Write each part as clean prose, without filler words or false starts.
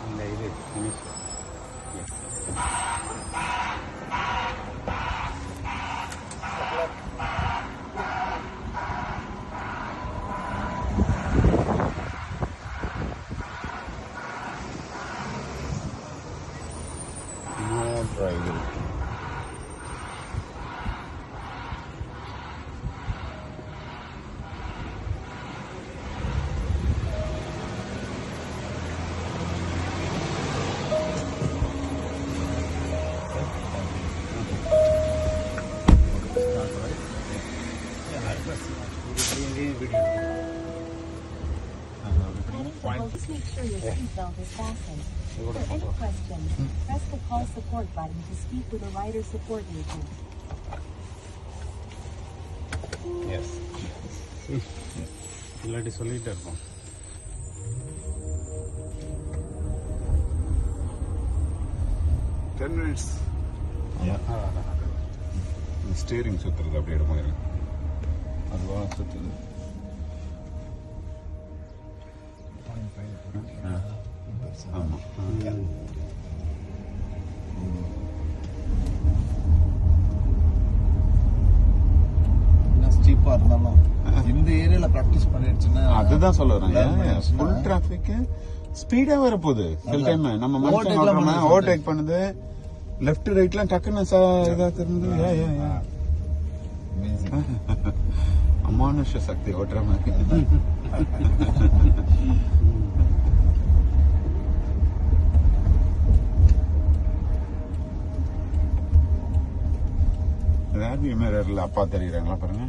இந்த இது finish. No driver. Just make sure your seatbelt is fastened. For any questions, press the call support button to speak with a rider support agent. Yes, இல்லாட்டி சொல்லிகிட்டே இருப்போம். Steering சுத்துறது அப்படி எடுக்கும் இருக்கு, அதுவா சுத்துது. ஆமா, ஸ்டீப்பா இருந்தாலும் இந்த ஏரியால பிராக்டிஸ் பண்ணிடுச்சுன்னா அதுதான் சொல்ல வரேன். ஃபுல் டிராபிக் ஸ்பீடா வரப்போகுது. சில டைம் நம்ம மனுஷன் ஓவர்டேக் பண்ணுது, லெஃப்ட் ரைட்லாம் டக்குன்னு இதா தெரிஞ்சு அமானுஷ சக்தி ஓட்டுற மாதிரி. ரேர்வியூ மிரர்ல அப்பா தெரியுறாங்களா பாருங்க.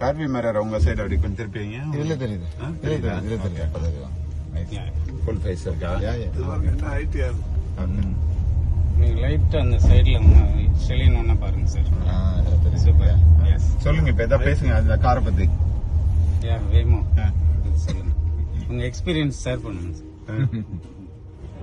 ரேர்வியூ மிரர் உங்க சைடு அப்படி கொஞ்சம் திருப்பிங்க. இதுல தெரியுது, ஃபுல் ஃபேஸ் இருக்கா? நீங்க லைட் அந்த சைடுல செலின் ஒண்ணா பாருங்க சார். சூப்பர். எஸ், சொல்லுங்க, இப்ப ஏதாவது பேசுங்க அந்த காரை பத்தி. யா வேமோ சொல்லுங்க, உங்க எக்ஸ்பீரியன்ஸ் ஷேர் பண்ணுங்க சார்.